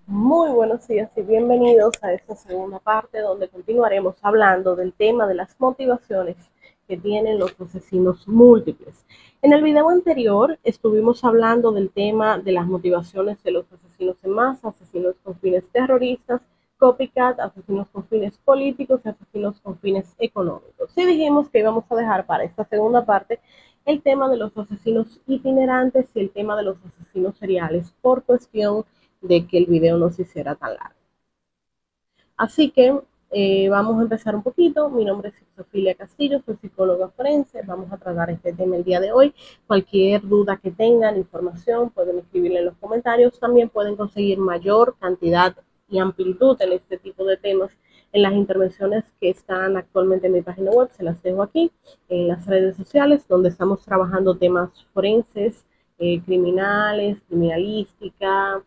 Muy buenos días y bienvenidos a esta segunda parte donde continuaremos hablando del tema de las motivaciones que tienen los asesinos múltiples. En el video anterior estuvimos hablando del tema de las motivaciones de los asesinos en masa, asesinos con fines terroristas, copycat, asesinos con fines políticos y asesinos con fines económicos. Y dijimos que íbamos a dejar para esta segunda parte el tema de los asesinos itinerantes y el tema de los asesinos seriales por cuestión de que el video no se hiciera tan largo. Así que vamos a empezar un poquito. Mi nombre es Sofía Castillo, soy psicóloga forense. Vamos a tratar este tema el día de hoy. Cualquier duda que tengan, información, pueden escribirla en los comentarios. También pueden conseguir mayor cantidad y amplitud en este tipo de temas en las intervenciones que están actualmente en mi página web. Se las dejo aquí en las redes sociales donde estamos trabajando temas forenses, criminales, criminalística,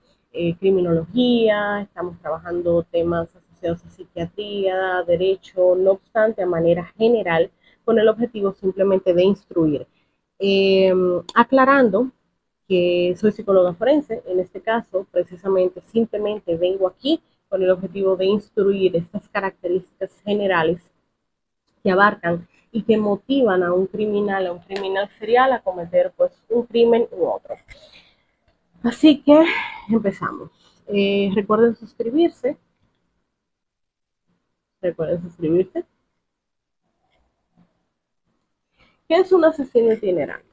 criminología, estamos trabajando temas asociados a psiquiatría, derecho, no obstante, a manera general, con el objetivo simplemente de instruir. Eh, Aclarando que soy psicóloga forense, en este caso, precisamente, simplemente vengo aquí con el objetivo de instruir estas características generales que abarcan y que motivan a un criminal serial a cometer pues un crimen u otro. Así que empezamos. Recuerden suscribirse. Recuerden suscribirse. ¿Qué es un asesino itinerante?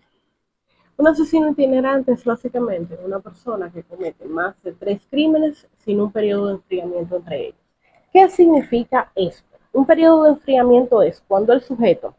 Un asesino itinerante es básicamente una persona que comete más de 3 crímenes sin un periodo de enfriamiento entre ellos. ¿Qué significa esto? Un periodo de enfriamiento es cuando el sujeto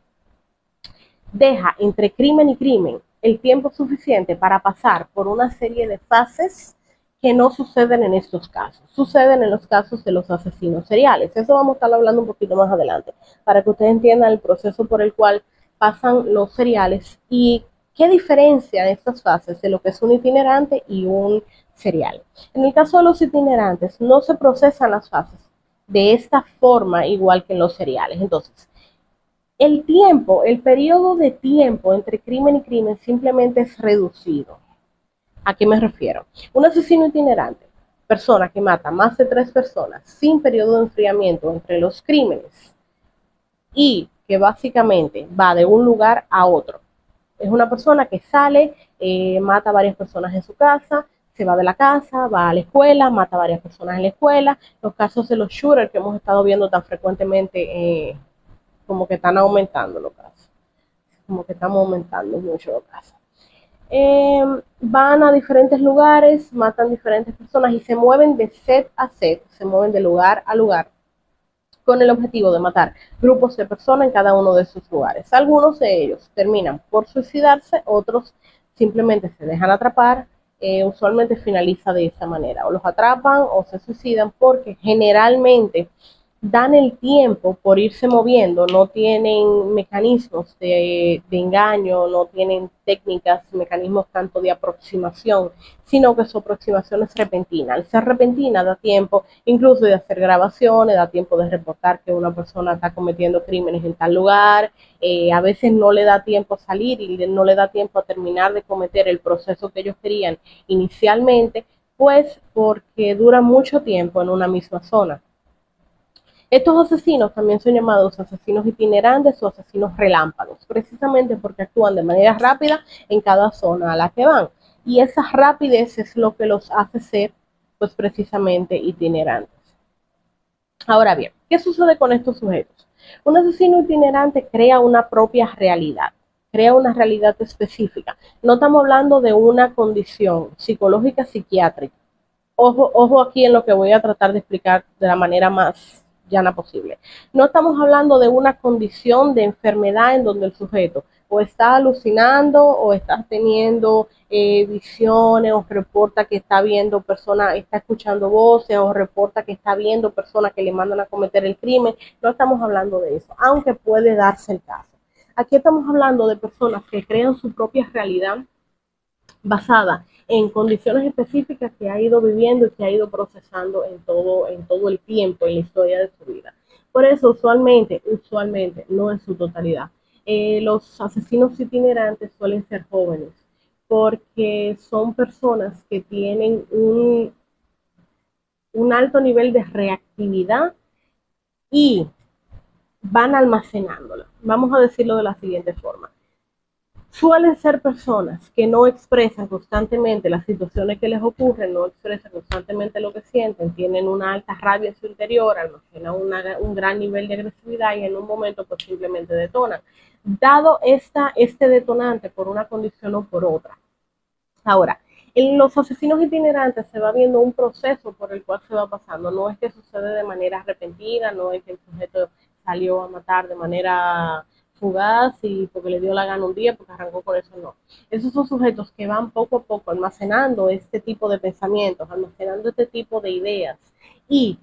deja entre crimen y crimen el tiempo suficiente para pasar por una serie de fases que no suceden en estos casos, suceden en los casos de los asesinos seriales. Eso vamos a estar hablando un poquito más adelante, para que ustedes entiendan el proceso por el cual pasan los seriales y qué diferencia estas fases de lo que es un itinerante y un serial. En el caso de los itinerantes, no se procesan las fases de esta forma igual que en los seriales. Entonces, el tiempo, el periodo de tiempo entre crimen y crimen simplemente es reducido. ¿A qué me refiero? Un asesino itinerante, persona que mata más de 3 personas sin periodo de enfriamiento entre los crímenes y que básicamente va de un lugar a otro. Es una persona que sale, mata a varias personas en su casa, se va de la casa, va a la escuela, mata a varias personas en la escuela. Los casos de los shooters que hemos estado viendo tan frecuentemente, como que están aumentando los casos, como que estamos aumentando mucho los casos. Van a diferentes lugares, matan diferentes personas y se mueven de set a set, se mueven de lugar a lugar con el objetivo de matar grupos de personas en cada uno de sus lugares. Algunos de ellos terminan por suicidarse, otros simplemente se dejan atrapar. Usualmente finaliza de esta manera, o los atrapan o se suicidan porque generalmente dan el tiempo por irse moviendo, no tienen mecanismos de engaño, no tienen técnicas, mecanismos tanto de aproximación, sino que su aproximación es repentina. Al ser repentina da tiempo incluso de hacer grabaciones, da tiempo de reportar que una persona está cometiendo crímenes en tal lugar, a veces no le da tiempo a salir y no le da tiempo a terminar de cometer el proceso que ellos querían inicialmente, pues porque dura mucho tiempo en una misma zona. Estos asesinos también son llamados asesinos itinerantes o asesinos relámpagos, precisamente porque actúan de manera rápida en cada zona a la que van. Y esa rapidez es lo que los hace ser, pues precisamente itinerantes. Ahora bien, ¿qué sucede con estos sujetos? Un asesino itinerante crea una propia realidad, crea una realidad específica. No estamos hablando de una condición psicológica psiquiátrica. Ojo aquí en lo que voy a tratar de explicar de la manera más llana posible. No estamos hablando de una condición de enfermedad en donde el sujeto o está alucinando o está teniendo visiones o reporta que está viendo personas, está escuchando voces o reporta que está viendo personas que le mandan a cometer el crimen. No estamos hablando de eso, aunque puede darse el caso. Aquí estamos hablando de personas que crean su propia realidad basada en condiciones específicas que ha ido viviendo y que ha ido procesando en todo el tiempo, en la historia de su vida. Por eso, usualmente, no en su totalidad, los asesinos itinerantes suelen ser jóvenes, porque son personas que tienen un alto nivel de reactividad y van almacenándola. Vamos a decirlo de la siguiente forma. Suelen ser personas que no expresan constantemente las situaciones que les ocurren, no expresan constantemente lo que sienten, tienen una alta rabia en su interior, almacenan un gran nivel de agresividad y en un momento pues simplemente detonan. Dado este detonante por una condición o por otra. Ahora, en los asesinos itinerantes se va viendo un proceso por el cual se va pasando. No es que sucede de manera repentina, no es que el sujeto salió a matar de manera fugaz y porque le dio la gana un día, porque arrancó con eso, no. Esos son sujetos que van poco a poco almacenando este tipo de pensamientos, almacenando este tipo de ideas y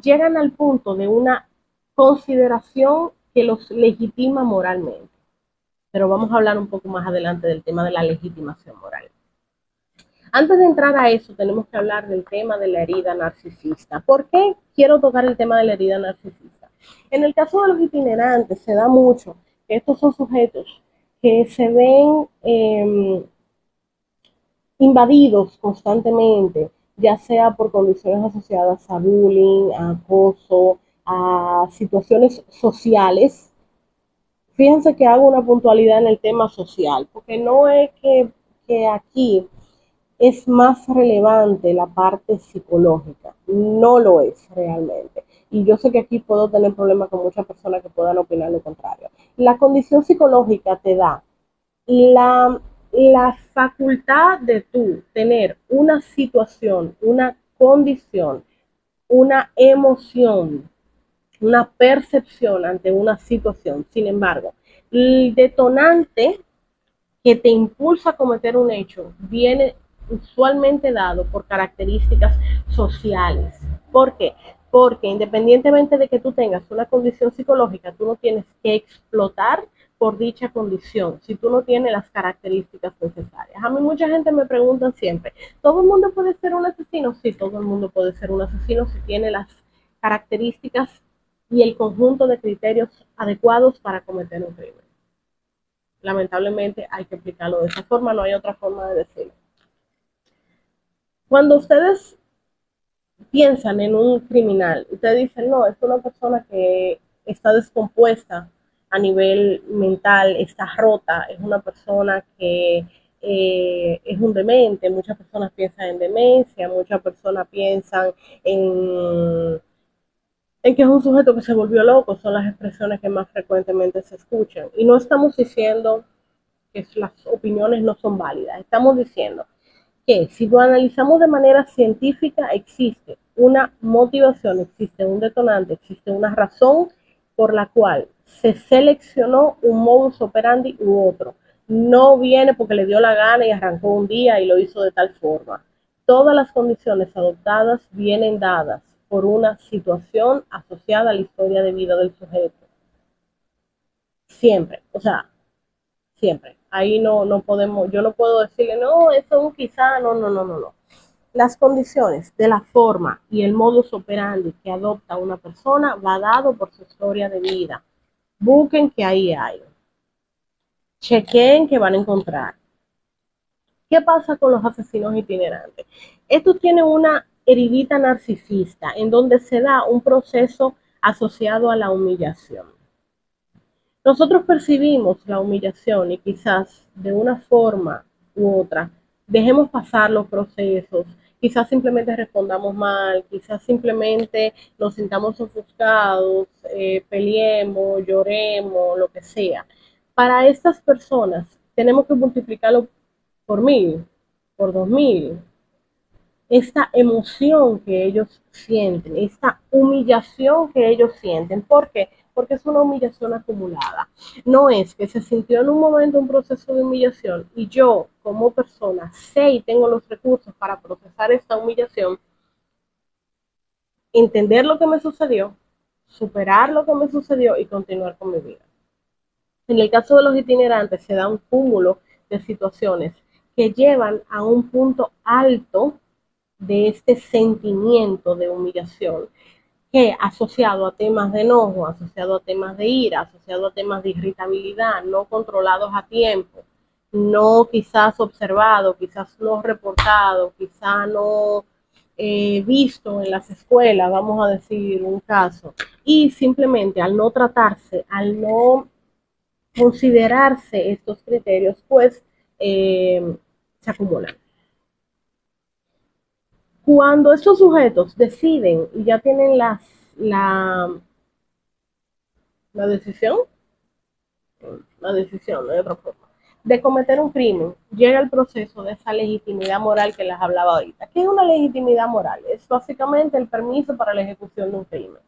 llegan al punto de una consideración que los legitima moralmente. Pero vamos a hablar un poco más adelante del tema de la legitimación moral. Antes de entrar a eso, tenemos que hablar del tema de la herida narcisista. ¿Por qué quiero tocar el tema de la herida narcisista? En el caso de los itinerantes, se da mucho que estos son sujetos que se ven invadidos constantemente, ya sea por condiciones asociadas a bullying, a acoso, a situaciones sociales. Fíjense que hago una puntualidad en el tema social, porque no es que aquí es más relevante la parte psicológica, no lo es realmente. Y yo sé que aquí puedo tener problemas con muchas personas que puedan opinar lo contrario. La condición psicológica te da la, la facultad de tú tener una situación, una condición, una emoción, una percepción ante una situación. Sin embargo, el detonante que te impulsa a cometer un hecho viene usualmente dado por características sociales. ¿Por qué? Porque independientemente de que tú tengas una condición psicológica, tú no tienes que explotar por dicha condición si tú no tienes las características necesarias. A mí mucha gente me pregunta siempre, ¿todo el mundo puede ser un asesino? Sí, todo el mundo puede ser un asesino si tiene las características y el conjunto de criterios adecuados para cometer un crimen. Lamentablemente hay que explicarlo de esa forma, no hay otra forma de decirlo. Cuando ustedes piensan en un criminal, ustedes dicen, no, es una persona que está descompuesta a nivel mental, está rota, es una persona que es un demente, muchas personas piensan en demencia, muchas personas piensan en que es un sujeto que se volvió loco, son las expresiones que más frecuentemente se escuchan. Y no estamos diciendo que las opiniones no son válidas. Estamos diciendo que si lo analizamos de manera científica, existe una motivación, existe un detonante, existe una razón por la cual se seleccionó un modus operandi u otro. No viene porque le dio la gana y arrancó un día y lo hizo de tal forma. Todas las condiciones adoptadas vienen dadas por una situación asociada a la historia de vida del sujeto. Siempre, o sea, siempre. Ahí no podemos, yo no puedo decirle, no, eso es un quizá, no. Las condiciones de la forma y el modus operandi que adopta una persona va dado por su historia de vida. Busquen que ahí hay. Chequen que van a encontrar. ¿Qué pasa con los asesinos itinerantes? Estos tienen una heridita narcisista en donde se da un proceso asociado a la humillación. Nosotros percibimos la humillación y quizás de una forma u otra dejemos pasar los procesos, quizás simplemente respondamos mal, quizás simplemente nos sintamos ofuscados, peleemos, lloremos, lo que sea. Para estas personas tenemos que multiplicarlo por 1000, por 2000, esta emoción que ellos sienten, esta humillación que ellos sienten. ¿Por qué? Porque es una humillación acumulada. No es que se sintió en un momento un proceso de humillación y yo como persona sé y tengo los recursos para procesar esta humillación, entender lo que me sucedió, superar lo que me sucedió y continuar con mi vida. En el caso de los itinerantes se da un cúmulo de situaciones que llevan a un punto alto de este sentimiento de humillación que asociado a temas de enojo, asociado a temas de ira, asociado a temas de irritabilidad, no controlados a tiempo, no quizás observado, quizás no reportado, quizás no visto en las escuelas, vamos a decir un caso, y simplemente al no tratarse, al no considerarse estos criterios, pues se acumulan. Cuando estos sujetos deciden y ya tienen la decisión, no hay otra forma, de cometer un crimen, llega el proceso de esa legitimidad moral que les hablaba ahorita. ¿Qué es una legitimidad moral? Es básicamente el permiso para la ejecución de un crimen.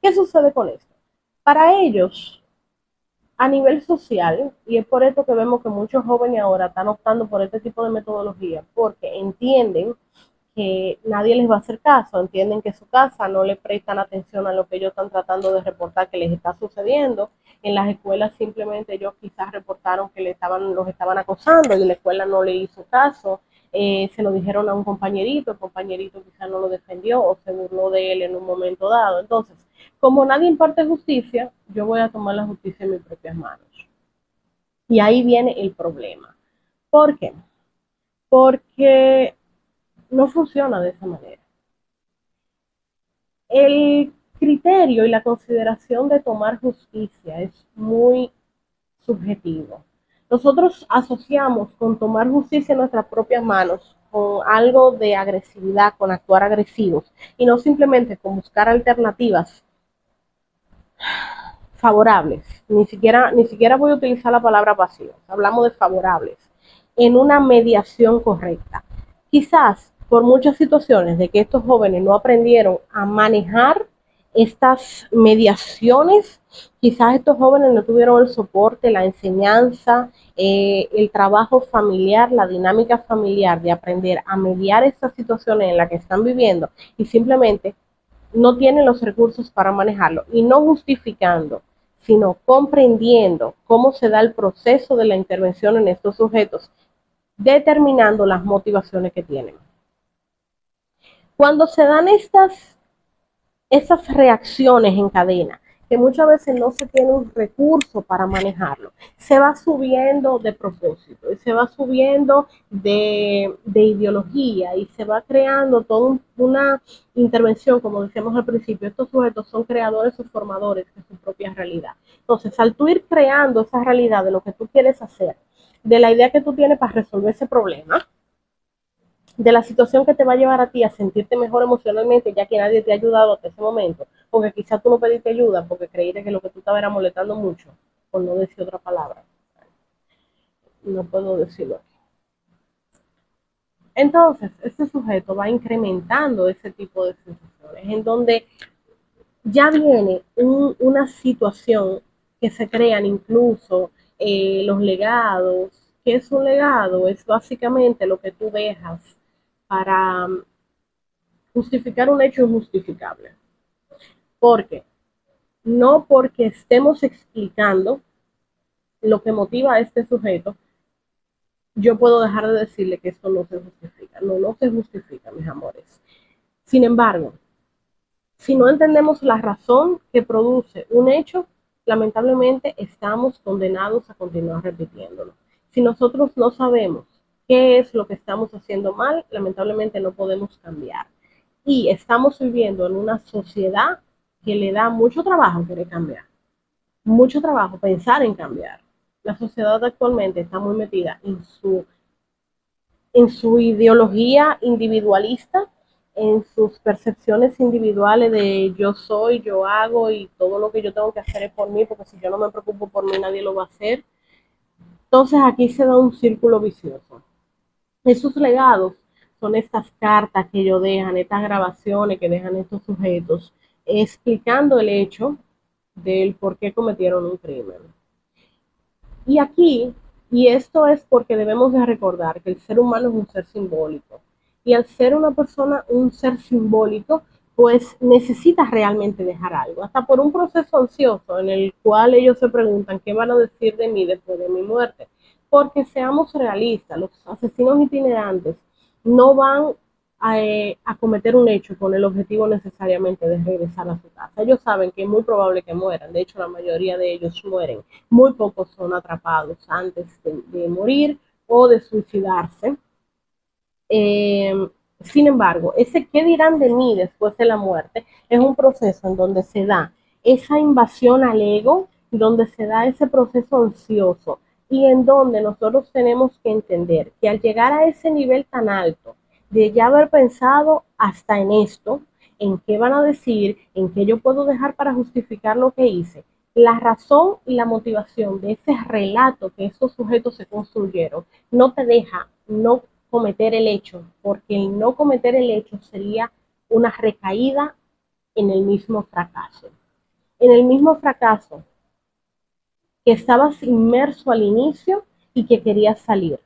¿Qué sucede con esto? Para ellos, a nivel social, y es por esto que vemos que muchos jóvenes ahora están optando por este tipo de metodología, porque entienden que nadie les va a hacer caso, entienden que su casa no le prestan atención a lo que ellos están tratando de reportar que les está sucediendo. En las escuelas simplemente ellos quizás reportaron que los estaban acosando y la escuela no le hizo caso. Se lo dijeron a un compañerito, el compañerito quizás no lo defendió o se burló de él en un momento dado. Entonces, como nadie imparte justicia, yo voy a tomar la justicia en mis propias manos. Y ahí viene el problema. ¿Por qué? Porque no funciona de esa manera. El criterio y la consideración de tomar justicia es muy subjetivo. Nosotros asociamos con tomar justicia en nuestras propias manos con algo de agresividad, con actuar agresivos, y no simplemente con buscar alternativas favorables. Ni siquiera voy a utilizar la palabra pasivas, hablamos de favorables, en una mediación correcta. Quizás por muchas situaciones de que estos jóvenes no aprendieron a manejar estas mediaciones, quizás estos jóvenes no tuvieron el soporte, la enseñanza, el trabajo familiar, la dinámica familiar de aprender a mediar estas situaciones en las que están viviendo y simplemente no tienen los recursos para manejarlo y no justificando, sino comprendiendo cómo se da el proceso de la intervención en estos sujetos, determinando las motivaciones que tienen. Cuando se dan esas reacciones en cadena, que muchas veces no se tiene un recurso para manejarlo, se va subiendo de propósito, se va subiendo de ideología y se va creando toda una intervención, como decíamos al principio, estos sujetos son creadores o formadores de su propia realidad. Entonces, al tú ir creando esa realidad de lo que tú quieres hacer, de la idea que tú tienes para resolver ese problema, de la situación que te va a llevar a ti a sentirte mejor emocionalmente, ya que nadie te ha ayudado hasta ese momento, porque quizás tú no pediste ayuda porque creíste que lo que tú estabas era molestando mucho, por no decir otra palabra. No puedo decirlo aquí. Entonces, este sujeto va incrementando ese tipo de sensaciones, en donde ya viene una situación que se crean incluso los legados. ¿Qué es un legado? Es básicamente lo que tú dejas para justificar un hecho injustificable. ¿Por qué? No porque estemos explicando lo que motiva a este sujeto, yo puedo dejar de decirle que esto no se justifica. No, no se justifica, mis amores. Sin embargo, si no entendemos la razón que produce un hecho, lamentablemente estamos condenados a continuar repitiéndolo. Si nosotros no sabemos qué es lo que estamos haciendo mal, lamentablemente no podemos cambiar. Y estamos viviendo en una sociedad que le da mucho trabajo querer cambiar, mucho trabajo pensar en cambiar. La sociedad actualmente está muy metida en su ideología individualista, en sus percepciones individuales de yo soy, yo hago y todo lo que yo tengo que hacer es por mí, porque si yo no me preocupo por mí nadie lo va a hacer. Entonces aquí se da un círculo vicioso. Esos legados son estas cartas que ellos dejan, estas grabaciones que dejan estos sujetos, explicando el hecho del por qué cometieron un crimen. Y aquí, y esto es porque debemos de recordar que el ser humano es un ser simbólico. Y al ser una persona, un ser simbólico, pues necesita realmente dejar algo, hasta por un proceso ansioso en el cual ellos se preguntan qué van a decir de mí después de mi muerte. Porque seamos realistas, los asesinos itinerantes no van a cometer un hecho con el objetivo necesariamente de regresar a su casa. Ellos saben que es muy probable que mueran, de hecho la mayoría de ellos mueren, muy pocos son atrapados antes de morir o de suicidarse. Sin embargo, ese qué dirán de mí después de la muerte es un proceso en donde se da esa invasión al ego, donde se da ese proceso ansioso y en donde nosotros tenemos que entender que al llegar a ese nivel tan alto, de ya haber pensado hasta en esto, en qué van a decir, en qué yo puedo dejar para justificar lo que hice, la razón y la motivación de ese relato que estos sujetos se construyeron no te deja no cometer el hecho, porque el no cometer el hecho sería una recaída en el mismo fracaso. En el mismo fracaso que estabas inmerso al inicio y que querías salir.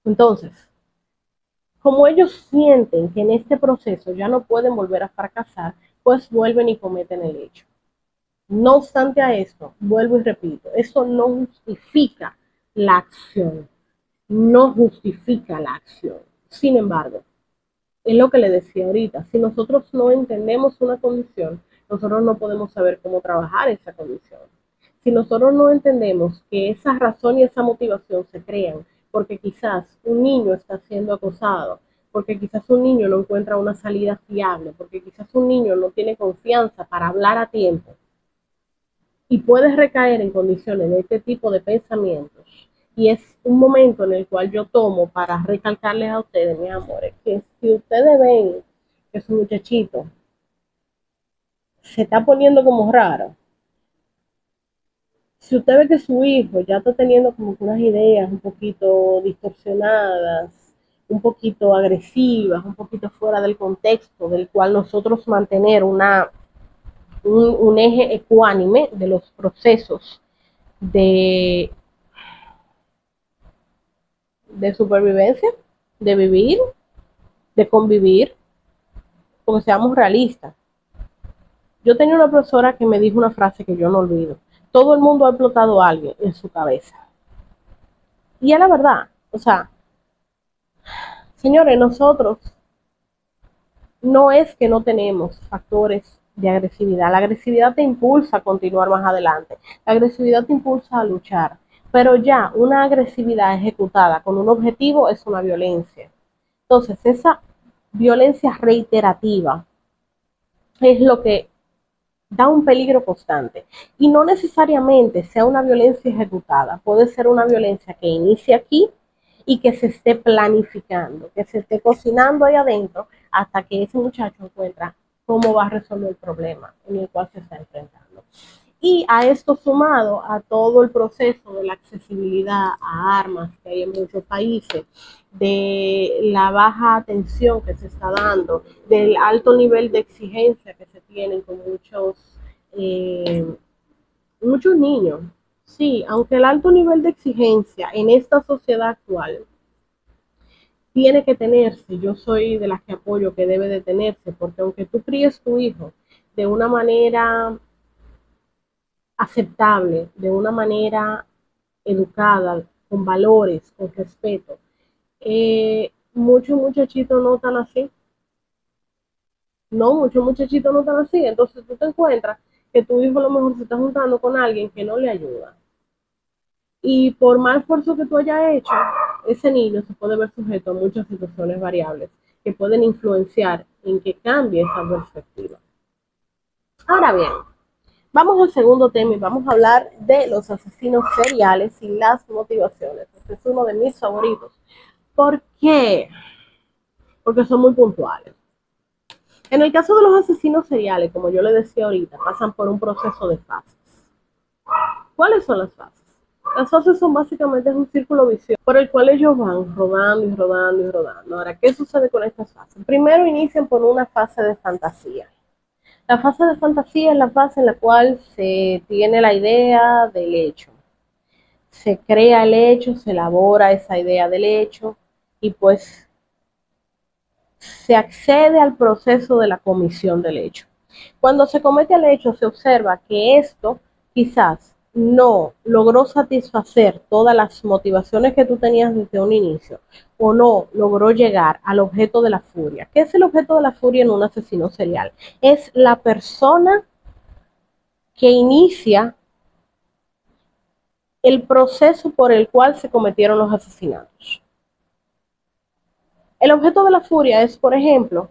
Entonces, como ellos sienten que en este proceso ya no pueden volver a fracasar, pues vuelven y cometen el hecho. No obstante a esto, vuelvo y repito, eso no justifica la acción, no justifica la acción. Sin embargo, es lo que le decía ahorita, si nosotros no entendemos una condición, nosotros no podemos saber cómo trabajar esa condición. Si nosotros no entendemos que esa razón y esa motivación se crean porque quizás un niño está siendo acosado, porque quizás un niño no encuentra una salida fiable, porque quizás un niño no tiene confianza para hablar a tiempo, y puedes recaer en condiciones de este tipo de pensamientos. Y es un momento en el cual yo tomo para recalcarles a ustedes, mis amores, que si ustedes ven que su muchachito se está poniendo como raro, si usted ve que su hijo ya está teniendo como unas ideas un poquito distorsionadas, un poquito agresivas, un poquito fuera del contexto del cual nosotros mantener un eje ecuánime de los procesos de supervivencia, de vivir, de convivir, porque seamos realistas. Yo tenía una profesora que me dijo una frase que yo no olvido. Todo el mundo ha explotado a alguien en su cabeza. Y es la verdad. O sea, señores, nosotros no es que no tenemos factores de agresividad. La agresividad te impulsa a continuar más adelante. La agresividad te impulsa a luchar. Pero ya una agresividad ejecutada con un objetivo es una violencia. Entonces, esa violencia reiterativa es lo que da un peligro constante. Y no necesariamente sea una violencia ejecutada, puede ser una violencia que inicie aquí y que se esté planificando, que se esté cocinando ahí adentro hasta que ese muchacho encuentra cómo va a resolver el problema en el cual se está enfrentando. Y a esto sumado a todo el proceso de la accesibilidad a armas que hay en muchos países, de la baja atención que se está dando, del alto nivel de exigencia que se tienen con muchos niños. Sí, aunque el alto nivel de exigencia en esta sociedad actual tiene que tenerse, yo soy de las que apoyo que debe de tenerse, porque aunque tú críes tu hijo de una manera aceptable, de una manera educada, con valores, con respeto, muchos muchachitos no están así. No, muchos muchachitos no están así. Entonces tú te encuentras que tu hijo a lo mejor se está juntando con alguien que no le ayuda. Y por más esfuerzo que tú hayas hecho, ese niño se puede ver sujeto a muchas situaciones variables que pueden influenciar en que cambie esa perspectiva. Ahora bien, vamos al segundo tema y vamos a hablar de los asesinos seriales y las motivaciones. Este es uno de mis favoritos. ¿Por qué? Porque son muy puntuales. En el caso de los asesinos seriales, como yo le decía ahorita, pasan por un proceso de fases. ¿Cuáles son las fases? Las fases son básicamente un círculo vicioso por el cual ellos van rodando y rodando y rodando. Ahora, ¿qué sucede con estas fases? Primero inician por una fase de fantasía. La fase de fantasía es la fase en la cual se tiene la idea del hecho. Se crea el hecho, se elabora esa idea del hecho y pues se accede al proceso de la comisión del hecho. Cuando se comete el hecho, se observa que esto quizás no logró satisfacer todas las motivaciones que tú tenías desde un inicio o no logró llegar al objeto de la furia. ¿Qué es el objeto de la furia en un asesino serial? Es la persona que inicia el proceso por el cual se cometieron los asesinatos. El objeto de la furia es, por ejemplo,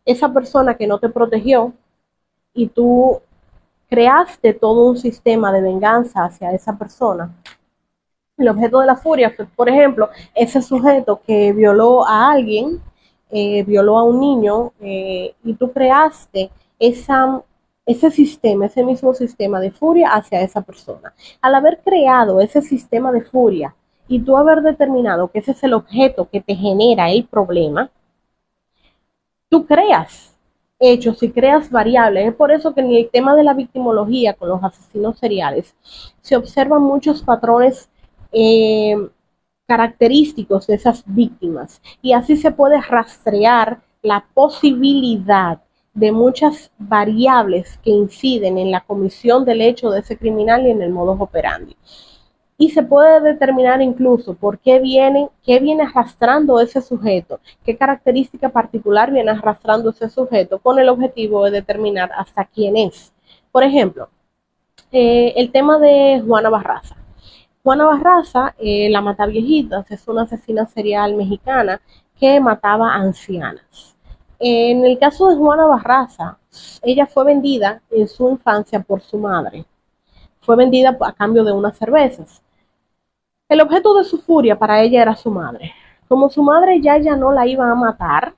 esa persona que no te protegió y tú creaste todo un sistema de venganza hacia esa persona. El objeto de la furia fue, por ejemplo, ese sujeto que violó a alguien, violó a un niño, y tú creaste ese sistema, ese mismo sistema de furia hacia esa persona. Al haber creado ese sistema de furia y tú haber determinado que ese es el objeto que te genera el problema, tú creas hechos y creas variables. Es por eso que en el tema de la victimología con los asesinos seriales se observan muchos patrones eh, característicos de esas víctimas y así se puede rastrear la posibilidad de muchas variables que inciden en la comisión del hecho de ese criminal y en el modus operandi. Y se puede determinar incluso por qué viene arrastrando ese sujeto, qué característica particular viene arrastrando ese sujeto, con el objetivo de determinar hasta quién es. Por ejemplo, el tema de Juana Barraza. Juana Barraza, la Mataviejitas, es una asesina serial mexicana que mataba ancianas. En el caso de Juana Barraza, ella fue vendida en su infancia por su madre. Fue vendida a cambio de unas cervezas. El objeto de su furia para ella era su madre. Como su madre ya ella no la iba a matar,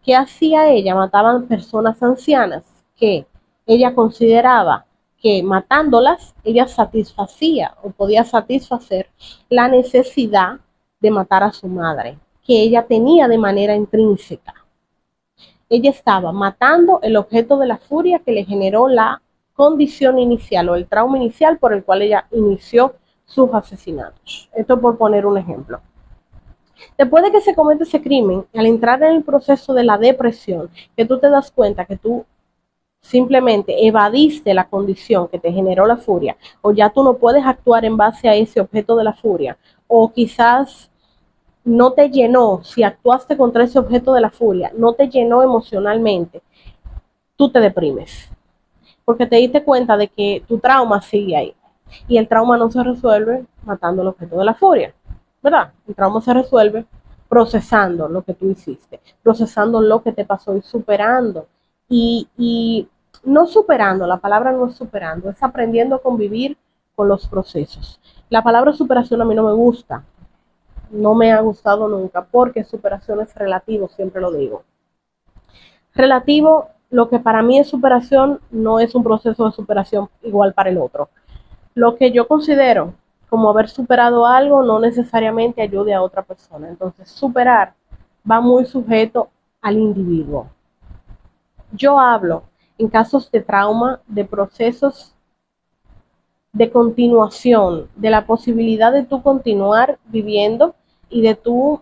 ¿qué hacía ella? Mataban personas ancianas que ella consideraba que matándolas ella satisfacía o podía satisfacer la necesidad de matar a su madre, que ella tenía de manera intrínseca. Ella estaba matando el objeto de la furia que le generó la condición inicial o el trauma inicial por el cual ella inició sus asesinatos. Esto por poner un ejemplo. Después de que se comete ese crimen, al entrar en el proceso de la depresión, que tú te das cuenta que tú simplemente evadiste la condición que te generó la furia, o ya tú no puedes actuar en base a ese objeto de la furia, o quizás no te llenó, si actuaste contra ese objeto de la furia, no te llenó emocionalmente, tú te deprimes, porque te diste cuenta de que tu trauma sigue ahí, y el trauma no se resuelve matando el objeto de la furia, ¿verdad? El trauma se resuelve procesando lo que tú hiciste, procesando lo que te pasó y superando. Y no superando, la palabra no es superando, es aprendiendo a convivir con los procesos. La palabra superación a mí no me gusta, no me ha gustado nunca, porque superación es relativo, siempre lo digo. Relativo, lo que para mí es superación no es un proceso de superación igual para el otro. Lo que yo considero como haber superado algo no necesariamente ayude a otra persona. Entonces, superar va muy sujeto al individuo. Yo hablo en casos de trauma, de procesos de continuación, de la posibilidad de tú continuar viviendo y de tú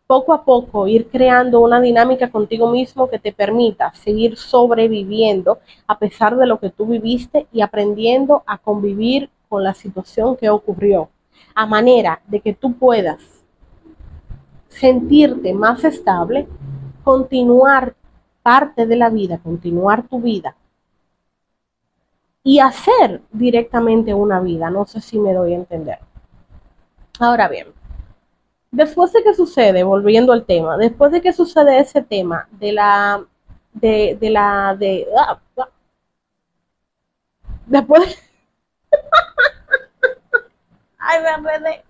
poco a poco ir creando una dinámica contigo mismo que te permita seguir sobreviviendo a pesar de lo que tú viviste y aprendiendo a convivir con la situación que ocurrió, a manera de que tú puedas sentirte más estable, continuar parte de la vida, continuar tu vida y hacer directamente una vida. No sé si me doy a entender. Ahora bien, después de que sucede, volviendo al tema, después de que sucede ese tema después, ay, me enredé.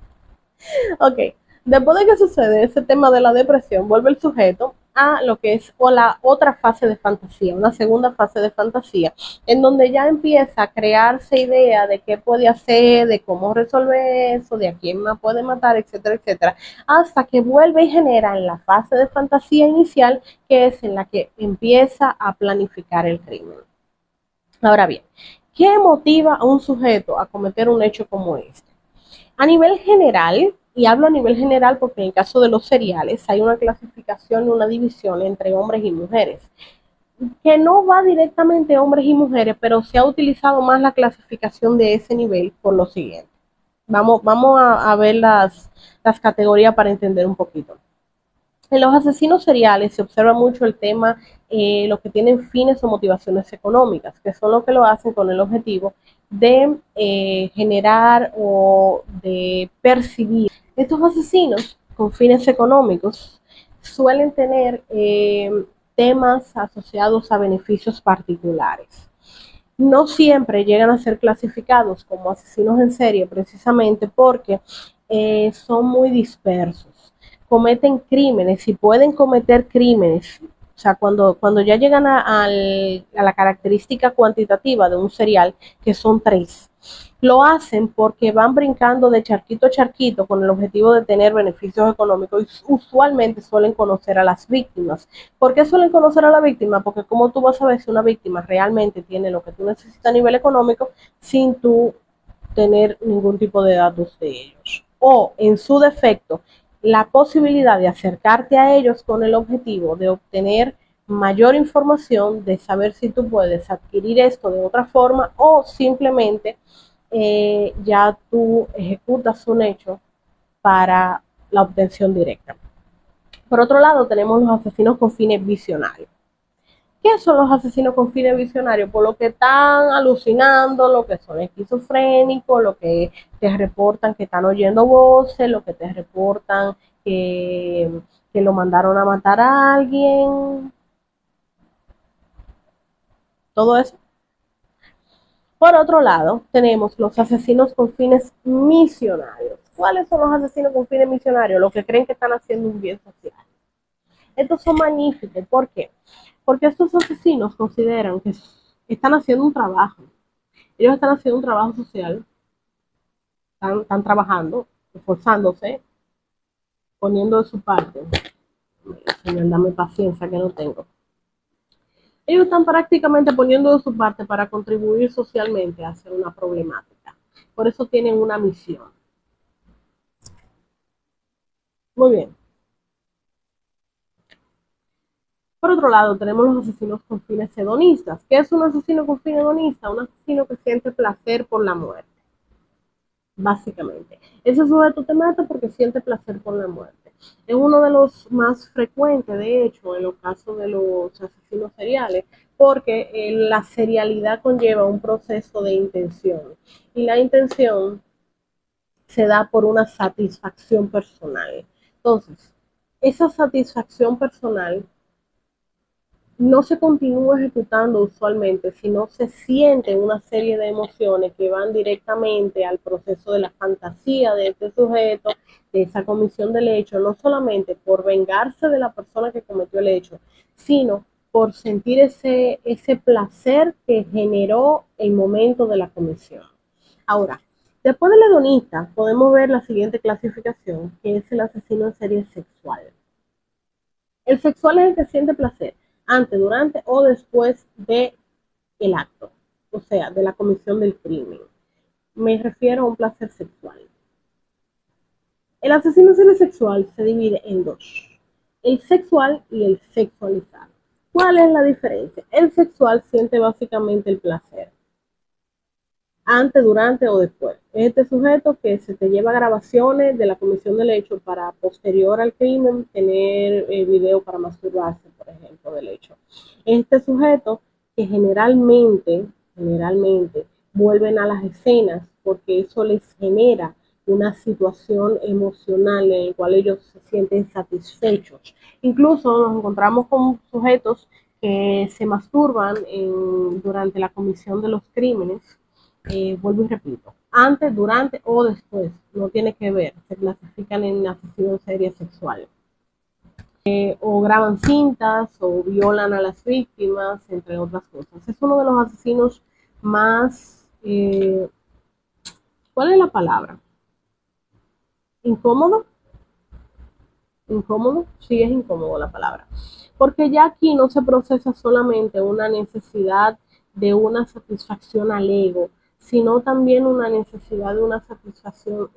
Ok, después de que sucede ese tema de la depresión, vuelve el sujeto a lo que es o la otra fase de fantasía, una segunda fase de fantasía, en donde ya empieza a crearse idea de qué puede hacer, de cómo resolver eso, de a quién más puede matar, etcétera, etcétera, hasta que vuelve y genera en la fase de fantasía inicial, que es en la que empieza a planificar el crimen. Ahora bien, ¿qué motiva a un sujeto a cometer un hecho como este? A nivel general, y hablo a nivel general porque en el caso de los seriales hay una clasificación y una división entre hombres y mujeres, que no va directamente a hombres y mujeres, pero se ha utilizado más la clasificación de ese nivel por lo siguiente. Vamos a ver las categorías para entender un poquito. En los asesinos seriales se observa mucho el tema, los que tienen fines o motivaciones económicas, que son los que lo hacen con el objetivo de generar o de percibir. Estos asesinos con fines económicos suelen tener temas asociados a beneficios particulares. No siempre llegan a ser clasificados como asesinos en serie precisamente porque son muy dispersos, cometen crímenes y pueden cometer crímenes. O sea, cuando ya llegan a la característica cuantitativa de un serial, que son 3, lo hacen porque van brincando de charquito a charquito con el objetivo de tener beneficios económicos y usualmente suelen conocer a las víctimas. ¿Por qué suelen conocer a la víctima? Porque como tú vas a ver si una víctima realmente tiene lo que tú necesitas a nivel económico sin tú tener ningún tipo de datos de ellos. O, en su defecto, la posibilidad de acercarte a ellos con el objetivo de obtener mayor información, de saber si tú puedes adquirir esto de otra forma o simplemente ya tú ejecutas un hecho para la obtención directa. Por otro lado, tenemos los asesinos con fines visionarios. ¿Qué son los asesinos con fines visionarios? Por lo que están alucinando, lo que son esquizofrénicos, lo que te reportan que están oyendo voces, lo que te reportan que lo mandaron a matar a alguien, todo eso. Por otro lado, tenemos los asesinos con fines misionarios. ¿Cuáles son los asesinos con fines misionarios? Los que creen que están haciendo un bien social. Estos son magníficos. ¿Por qué? Porque estos asesinos consideran que están haciendo un trabajo. Ellos están haciendo un trabajo social, están trabajando, esforzándose, poniendo de su parte. Señor, dame paciencia que no tengo. Ellos están prácticamente poniendo de su parte para contribuir socialmente hacia una problemática. Por eso tienen una misión. Muy bien. Por otro lado, tenemos los asesinos con fines hedonistas. ¿Qué es un asesino con fin hedonista? Un asesino que siente placer por la muerte, básicamente. Ese sujeto te mata porque siente placer por la muerte. Es uno de los más frecuentes, de hecho, en los casos de los asesinos seriales, porque la serialidad conlleva un proceso de intención. Y la intención se da por una satisfacción personal. Entonces, esa satisfacción personal no se continúa ejecutando usualmente, sino se sienten una serie de emociones que van directamente al proceso de la fantasía de este sujeto, de esa comisión del hecho, no solamente por vengarse de la persona que cometió el hecho, sino por sentir ese placer que generó el momento de la comisión. Ahora, después del hedonista, podemos ver la siguiente clasificación, que es el asesino en serie sexual. El sexual es el que siente placer antes, durante o después de el acto, o sea, de la comisión del crimen. Me refiero a un placer sexual. El asesino en serie sexual se divide en dos, el sexual y el sexualizado. ¿Cuál es la diferencia? El sexual siente básicamente el placer antes, durante o después. Este sujeto que se te lleva grabaciones de la comisión del hecho para posterior al crimen tener video para masturbarse, por ejemplo, del hecho. Este sujeto que generalmente vuelven a las escenas porque eso les genera una situación emocional en la cual ellos se sienten satisfechos. Incluso nos encontramos con sujetos que se masturban durante la comisión de los crímenes. Vuelvo y repito, antes, durante o después, no tiene que ver, se clasifican en asesino en serie sexual. O graban cintas o violan a las víctimas, entre otras cosas. Es uno de los asesinos más, ¿cuál es la palabra? ¿Incómodo? ¿Incómodo? Sí, es incómodo la palabra. Porque ya aquí no se procesa solamente una necesidad de una satisfacción al ego, sino también una necesidad de una satisfacción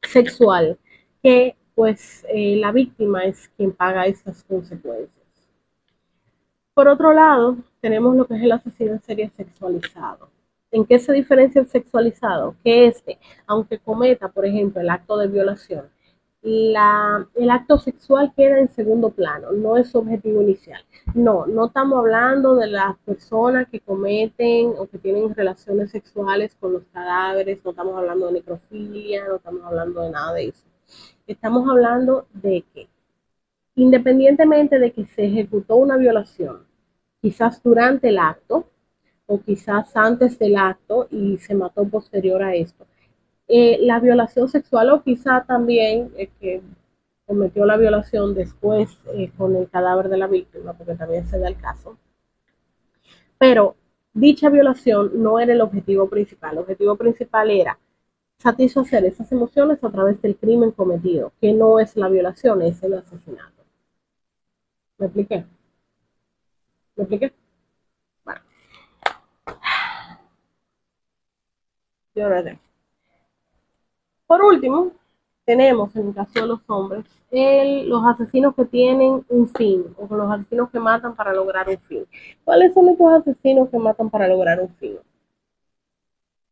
sexual, que pues la víctima es quien paga esas consecuencias. Por otro lado, tenemos lo que es el asesino en serie sexualizado. ¿En qué se diferencia el sexualizado? Que aunque cometa, por ejemplo, el acto de violación, el acto sexual queda en segundo plano, no es su objetivo inicial. No, no estamos hablando de las personas que cometen o que tienen relaciones sexuales con los cadáveres, no estamos hablando de necrofilia, no estamos hablando de nada de eso. Estamos hablando de que, independientemente de que se ejecutó una violación, quizás durante el acto o quizás antes del acto y se mató posterior a esto, la violación sexual o quizá también que cometió la violación después con el cadáver de la víctima, porque también se da el caso. Pero dicha violación no era el objetivo principal. El objetivo principal era satisfacer esas emociones a través del crimen cometido, que no es la violación, es el asesinato. ¿Me expliqué? ¿Me expliqué? Bueno, yo lo haré. Por último, tenemos en el caso de los hombres los asesinos que tienen un fin o los asesinos que matan para lograr un fin. ¿Cuáles son estos asesinos que matan para lograr un fin?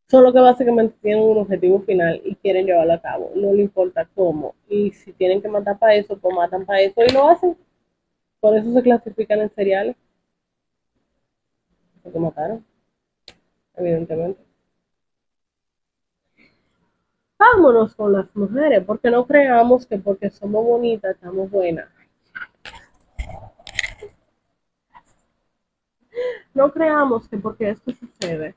Son los que básicamente tienen un objetivo final y quieren llevarlo a cabo. No le importa cómo. Y si tienen que matar para eso, pues matan para eso y lo hacen. Por eso se clasifican en seriales. Porque mataron, evidentemente. Vámonos con las mujeres, porque no creamos que porque somos bonitas estamos buenas. No creamos que porque esto sucede.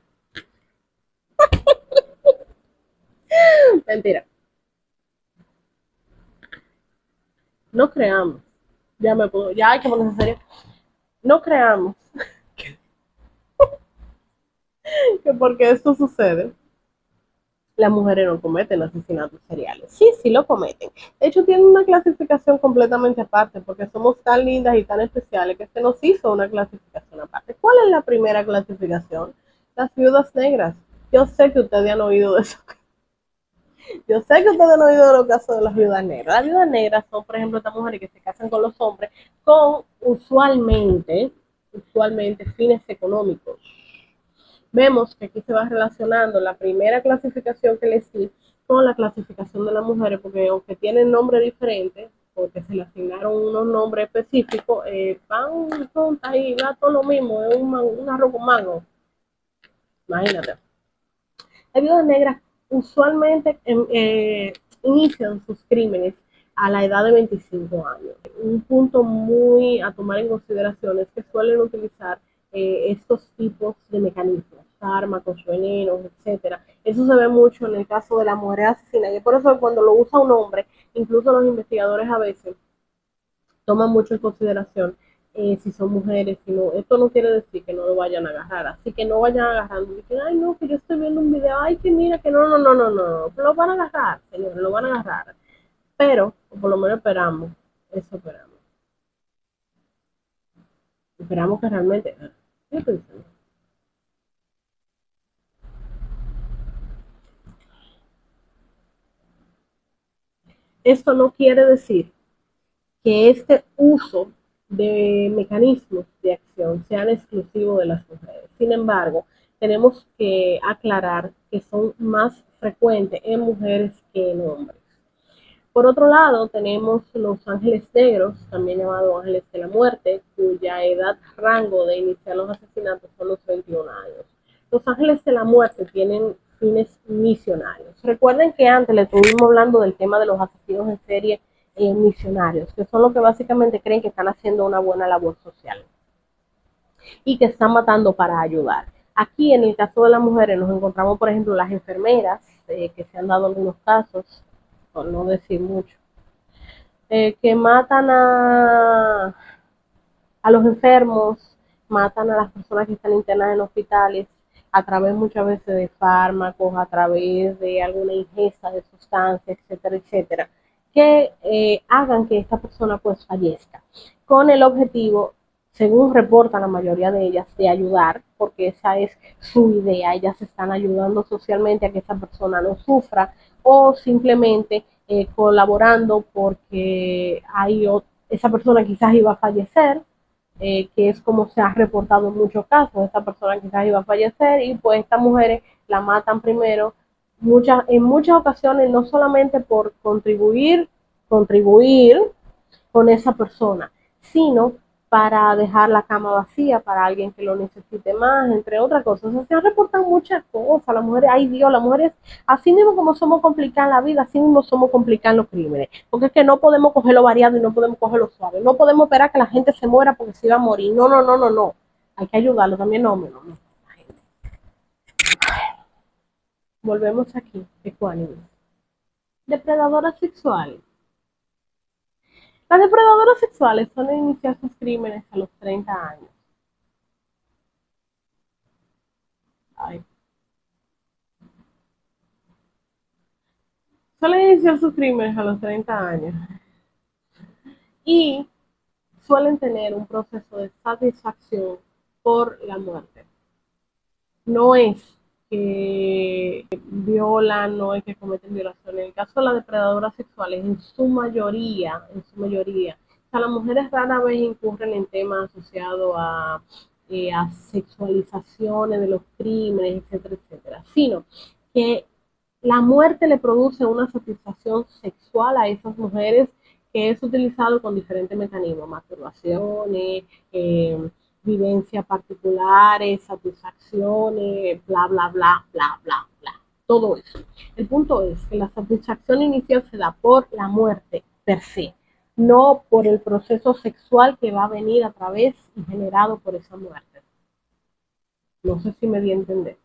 Mentira. No creamos. Ya hay que ponerse serio. No creamos que porque esto sucede, las mujeres no cometen asesinatos seriales. Sí, sí lo cometen. De hecho, tienen una clasificación completamente aparte, porque somos tan lindas y tan especiales que se nos hizo una clasificación aparte. ¿Cuál es la primera clasificación? Las viudas negras. Yo sé que ustedes han oído de eso. Yo sé que ustedes han oído de los casos de las viudas negras. Las viudas negras son, por ejemplo, estas mujeres que se casan con los hombres con usualmente fines económicos. Vemos que aquí se va relacionando la primera clasificación que les di con la clasificación de las mujeres, porque aunque tienen nombre diferente, porque se le asignaron unos nombres específicos, van juntas y va todo lo mismo, es un arroz con mango. Imagínate. Las viudas negras usualmente inician sus crímenes a la edad de 25 años. Un punto muy a tomar en consideración es que suelen utilizar estos tipos de mecanismos, fármacos, venenos, etcétera. Eso se ve mucho en el caso de las mujeres asesinas y por eso cuando lo usa un hombre, incluso los investigadores a veces toman mucho en consideración si son mujeres, si no, esto no quiere decir que no lo vayan a agarrar, así que no vayan agarrando y que, ay no, que yo estoy viendo un video, ay que mira, que no, no, no, no, no, lo van a agarrar, señores, lo van a agarrar, pero, o por lo menos esperamos, eso esperamos que realmente, ¿qué estoy diciendo? Esto no quiere decir que este uso de mecanismos de acción sean exclusivos de las mujeres. Sin embargo, tenemos que aclarar que son más frecuentes en mujeres que en hombres. Por otro lado, tenemos los ángeles negros, también llamados ángeles de la muerte, cuya edad rango de iniciar los asesinatos son los 21 años. Los ángeles de la muerte tienen fines misionarios. Recuerden que antes le estuvimos hablando del tema de los asesinos en serie misionarios, que son los que básicamente creen que están haciendo una buena labor social y que están matando para ayudar. Aquí, en el caso de las mujeres, nos encontramos, por ejemplo, las enfermeras, que se han dado algunos casos, por no decir mucho, que matan a los enfermos, matan a las personas que están internas en hospitales a través muchas veces de fármacos, a través de alguna ingesta de sustancias, etcétera, etcétera, que hagan que esta persona pues fallezca, con el objetivo, según reportan la mayoría de ellas, de ayudar, porque esa es su idea, ellas están ayudando socialmente a que esa persona no sufra o simplemente colaborando porque esa persona quizás iba a fallecer, que es como se ha reportado en muchos casos, esta persona quizás iba a fallecer y pues estas mujeres la matan primero, en muchas ocasiones no solamente por contribuir contribuir con esa persona, sino para dejar la cama vacía para alguien que lo necesite más, entre otras cosas. O sea, se han reportado muchas cosas. Las mujeres, ay Dios, las mujeres, así mismo como somos complicadas en la vida, así mismo somos complicadas en los crímenes. Porque es que no podemos cogerlo variado y no podemos cogerlo suave. No podemos esperar que la gente se muera porque se iba a morir. No, no, no, no, no. Hay que ayudarlo también, no, no, no. Volvemos aquí, ecuánimes. Depredadoras sexuales. Las depredadoras sexuales suelen iniciar sus crímenes a los 30 años. Ay. Suelen iniciar sus crímenes a los 30 años y suelen tener un proceso de satisfacción por la muerte. No es que violan, no es que cometen violaciones. En el caso de las depredadoras sexuales, en su mayoría, o sea, las mujeres rara vez incurren en temas asociados a sexualizaciones de los crímenes, etcétera, etcétera, sino que la muerte le produce una satisfacción sexual a esas mujeres que es utilizado con diferentes mecanismos, masturbaciones, vivencias particulares, satisfacciones, bla, bla, bla, bla, bla, bla. Todo eso. El punto es que la satisfacción inicial se da por la muerte per se, no por el proceso sexual que va a venir a través y generado por esa muerte. No sé si me di a entender.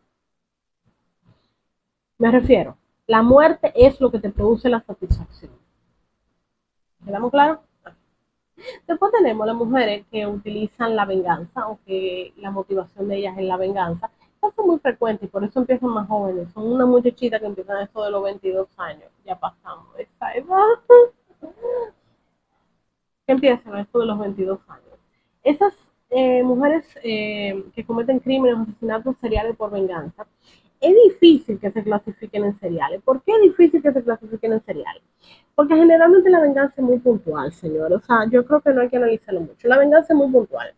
Me refiero, la muerte es lo que te produce la satisfacción. ¿Quedamos claros? Después tenemos las mujeres que utilizan la venganza o que la motivación de ellas es la venganza. Esto es muy frecuente y por eso empiezan más jóvenes. Son una muchachita que empiezan esto de los 22 años. Ya pasamos esa edad. Que empiezan esto de los 22 años. Esas mujeres que cometen crímenes o asesinatos seriales por venganza, es difícil que se clasifiquen en seriales. ¿Por qué es difícil que se clasifiquen en seriales? Porque generalmente la venganza es muy puntual, señor. O sea, yo creo que no hay que analizarlo mucho. La venganza es muy puntual.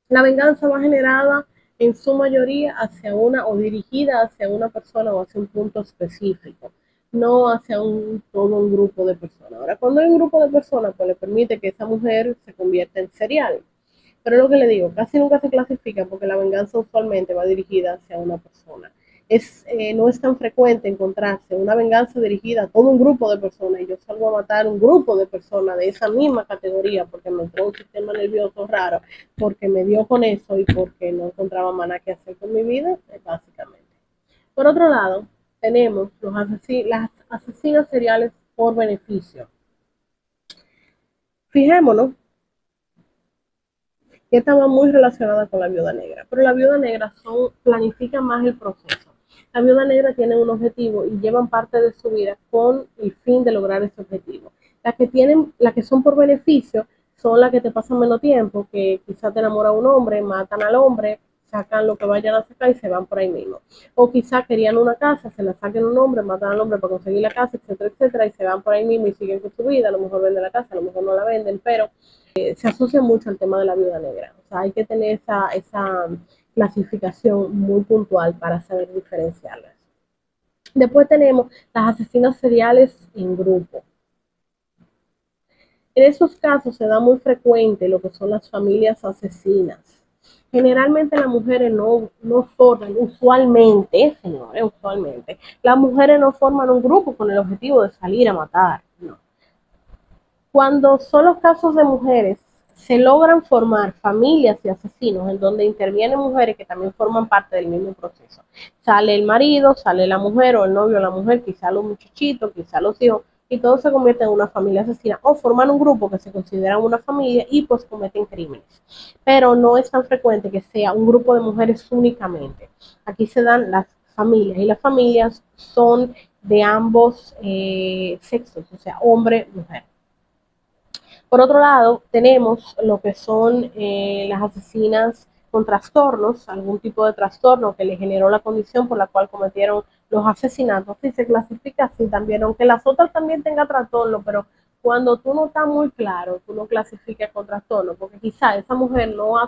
La venganza va generada en su mayoría hacia una o dirigida hacia una persona o hacia un punto específico, no hacia todo un grupo de personas. Ahora, cuando hay un grupo de personas, pues le permite que esa mujer se convierta en serial. Pero es lo que le digo, casi nunca se clasifica porque la venganza usualmente va dirigida hacia una persona. No es tan frecuente encontrarse una venganza dirigida a todo un grupo de personas y yo salgo a matar un grupo de personas de esa misma categoría porque me entró un sistema nervioso raro, porque me dio con eso y porque no encontraba más nada que hacer con mi vida, básicamente. Por otro lado, tenemos las asesinas seriales por beneficio. Fijémonos que estaba muy relacionada con la viuda negra, pero la viuda negra planifica más el proceso. La viuda negra tiene un objetivo y llevan parte de su vida con el fin de lograr ese objetivo. Las que son por beneficio son las que te pasan menos tiempo, que quizá te enamora un hombre, matan al hombre, sacan lo que vayan a sacar y se van por ahí mismo. O quizá querían una casa, se la saquen un hombre, matan al hombre para conseguir la casa, etcétera, etcétera, y se van por ahí mismo y siguen con su vida. A lo mejor venden la casa, a lo mejor no la venden, pero se asocia mucho al tema de la viuda negra. O sea, hay que tener esa clasificación muy puntual para saber diferenciarlas. Después tenemos las asesinas seriales en grupo. En esos casos se da muy frecuente lo que son las familias asesinas. Generalmente las mujeres no forman, usualmente, señores, usualmente, las mujeres no forman un grupo con el objetivo de salir a matar, no. Cuando son los casos de mujeres, se logran formar familias y asesinos en donde intervienen mujeres que también forman parte del mismo proceso. Sale el marido, sale la mujer o el novio o la mujer, quizá los muchachitos, quizá los hijos, y todo se convierte en una familia asesina o forman un grupo que se considera una familia y pues cometen crímenes. Pero no es tan frecuente que sea un grupo de mujeres únicamente. Aquí se dan las familias y las familias son de ambos sexos, o sea, hombre, mujer. Por otro lado, tenemos lo que son las asesinas con trastornos, algún tipo de trastorno que le generó la condición por la cual cometieron los asesinatos, y se clasifica así también, aunque las otras también tengan trastorno, pero Cuando tú no estás muy claro, tú no clasificas con trastorno, porque quizá esa mujer no ha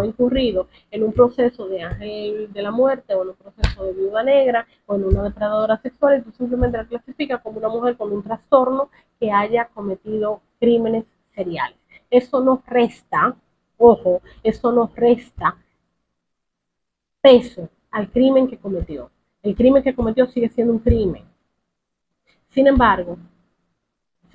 incurrido en un proceso de ángel de la muerte o en un proceso de viuda negra o en una depredadora sexual y tú simplemente la clasificas como una mujer con un trastorno que haya cometido crímenes seriales. Eso nos resta, ojo, eso nos resta peso al crimen que cometió. El crimen que cometió sigue siendo un crimen. Sin embargo,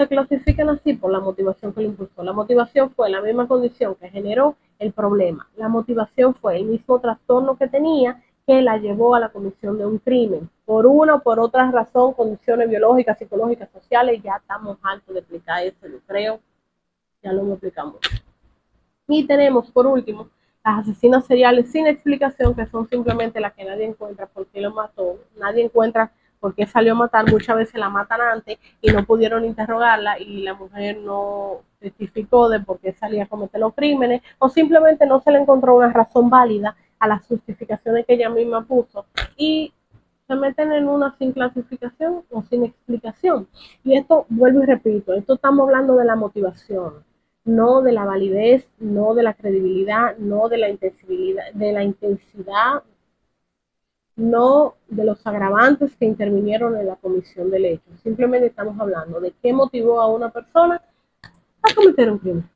se clasifican así por la motivación que lo impulsó. La motivación fue la misma condición que generó el problema. La motivación fue el mismo trastorno que tenía que la llevó a la comisión de un crimen. Por una o por otra razón, condiciones biológicas, psicológicas, sociales, ya estamos hartos de explicar eso, yo creo, ya lo hemos explicado mucho. Y tenemos, por último, las asesinas seriales sin explicación, que son simplemente las que nadie encuentra por qué lo mató, nadie encuentra por qué salió a matar, muchas veces la matan antes y no pudieron interrogarla y la mujer no testificó de por qué salía a cometer los crímenes o simplemente no se le encontró una razón válida a las justificaciones que ella misma puso y se meten en una sin clasificación o sin explicación. Y esto, vuelvo y repito, esto estamos hablando de la motivación, no de la validez, no de la credibilidad, no de la intensidad, no de los agravantes que intervinieron en la comisión del hecho. Simplemente estamos hablando de qué motivó a una persona a cometer un crimen.